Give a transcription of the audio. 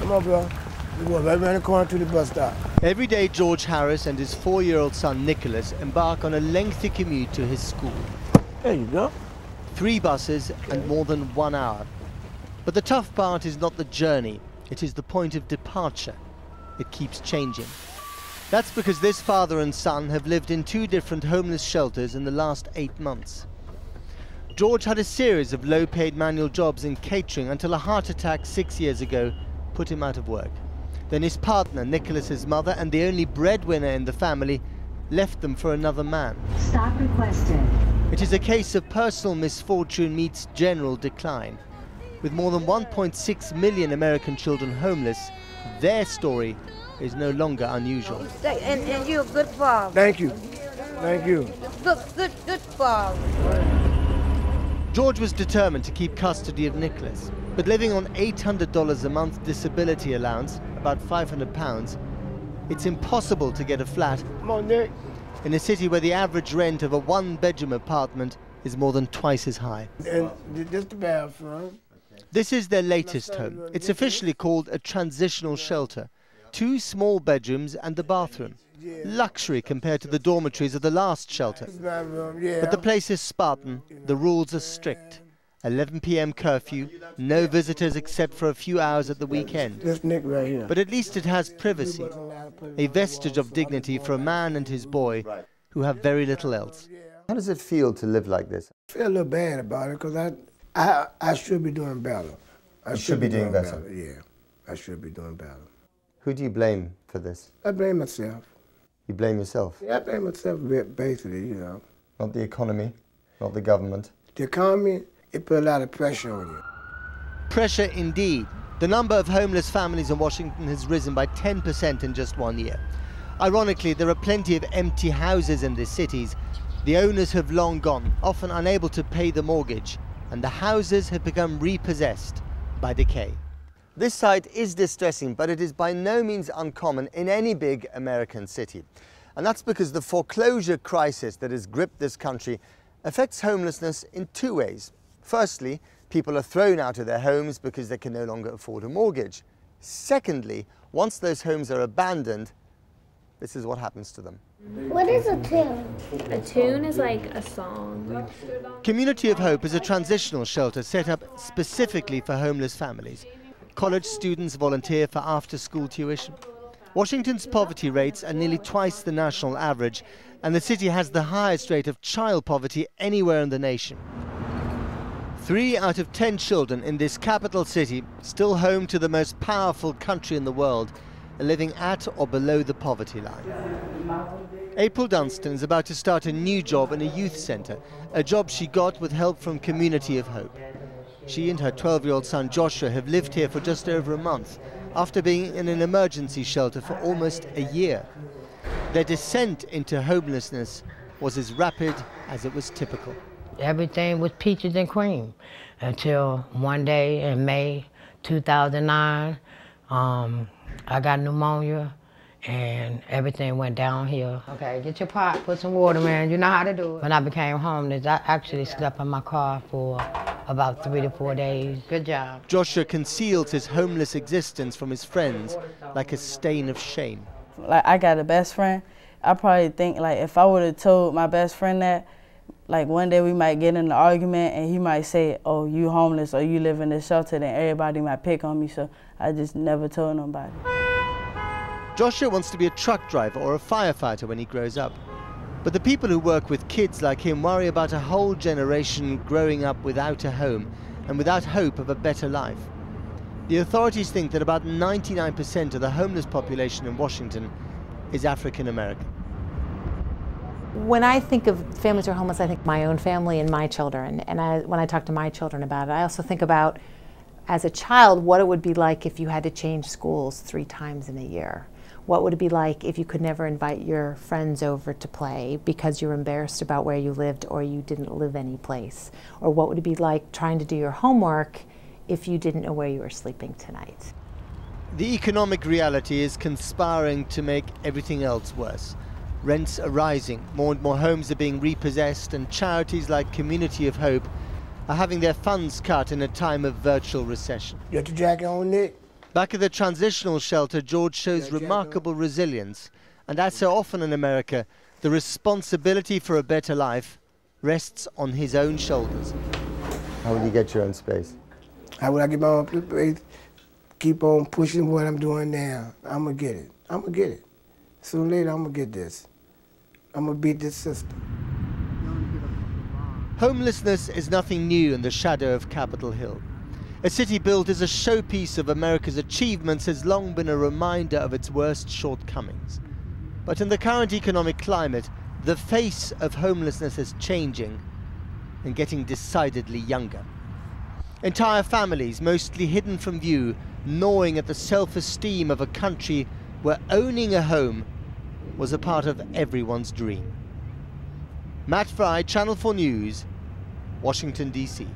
Come on, bro. We go right around the corner to the bus stop. Every day, George Harris and his 4-year-old son Nicholas embark on a lengthy commute to his school. There you go. 3 buses and more than 1 hour. But the tough part is not the journey, it is the point of departure. It keeps changing. That's because this father and son have lived in 2 different homeless shelters in the last 8 months. George had a series of low-paid manual jobs in catering until a heart attack 6 years ago put him out of work. Then his partner, Nicholas's mother, and the only breadwinner in the family, left them for another man. Stop requested. It is a case of personal misfortune meets general decline. With more than 1.6 million American children homeless, their story is no longer unusual. And you're a good father. Thank you. Thank you. Good father. George was determined to keep custody of Nicholas, but living on $800 a month disability allowance, about £500, it's impossible to get a flat Come on, Nick. in a city where the average rent of a 1-bedroom apartment is more than twice as high. And this the bathroom. This is their latest home. It's officially called a transitional shelter. 2 small bedrooms and the bathroom. Luxury compared to the dormitories of the last shelter. But the place is Spartan, the rules are strict. 11 p.m. curfew, no visitors except for a few hours at the weekend. This Nick right here. But at least it has privacy, a vestige of dignity for a man and his boy who have very little else. How does it feel to live like this? I feel a little bad about it because I should be doing better. You should be doing better. Yeah, I should be doing better. Who do you blame for this? I blame myself. You blame yourself? Yeah, I blame myself basically, you know. Not the economy, not the government. The economy, it put a lot of pressure on you. Pressure indeed. The number of homeless families in Washington has risen by 10% in just 1 year. Ironically, there are plenty of empty houses in these cities. The owners have long gone, often unable to pay the mortgage, and the houses have become repossessed by decay. This sight is distressing, but it is by no means uncommon in any big American city. And that's because the foreclosure crisis that has gripped this country affects homelessness in 2 ways. Firstly, people are thrown out of their homes because they can no longer afford a mortgage. Secondly, once those homes are abandoned, this is what happens to them. What is a tune? A tune is like a song. Community of Hope is a transitional shelter set up specifically for homeless families. College students volunteer for after-school tuition. Washington's poverty rates are nearly twice the national average, and the city has the highest rate of child poverty anywhere in the nation. 3 out of 10 children in this capital city, still home to the most powerful country in the world, are living at or below the poverty line. April Dunstan is about to start a new job in a youth centre, a job she got with help from Community of Hope. She and her 12-year-old son Joshua have lived here for just over a month, after being in an emergency shelter for almost a year. Their descent into homelessness was as rapid as it was typical. Everything was peaches and cream until one day in May 2009, I got pneumonia and everything went downhill. Okay, get your pot, put some water in, you know how to do it. When I became homeless, I actually slept in my car for about 3 to 4 days. Good job. Joshua conceals his homeless existence from his friends like a stain of shame. Like, I got a best friend. I probably think, like, if I would have told my best friend that, like, one day we might get in an argument and he might say, oh, you homeless or you live in this shelter, then everybody might pick on me, so I just never told nobody. Joshua wants to be a truck driver or a firefighter when he grows up. But the people who work with kids like him worry about a whole generation growing up without a home and without hope of a better life. The authorities think that about 99% of the homeless population in Washington is African American. When I think of families who are homeless, I think my own family and my children. And when I talk to my children about it, I also think about, as a child, what it would be like if you had to change schools 3 times in a year. What would it be like if you could never invite your friends over to play because you were embarrassed about where you lived or you didn't live any place? Or what would it be like trying to do your homework if you didn't know where you were sleeping tonight? The economic reality is conspiring to make everything else worse. Rents are rising, more and more homes are being repossessed, and charities like Community of Hope are having their funds cut in a time of virtual recession. You got your jacket on, Nick? Back at the transitional shelter, George shows remarkable resilience. And as so often in America, the responsibility for a better life rests on his own shoulders. How will you get your own space? How would I get my own space? Keep on pushing what I'm doing now. I'm going to get it. I'm going to get it. Sooner or later, I'm going to get this. I'm going to beat this system. Homelessness is nothing new in the shadow of Capitol Hill. A city built as a showpiece of America's achievements has long been a reminder of its worst shortcomings. But in the current economic climate, the face of homelessness is changing and getting decidedly younger. Entire families, mostly hidden from view, gnawing at the self-esteem of a country where owning a home was a part of everyone's dream. Matt Fry, Channel 4 News, Washington, D.C.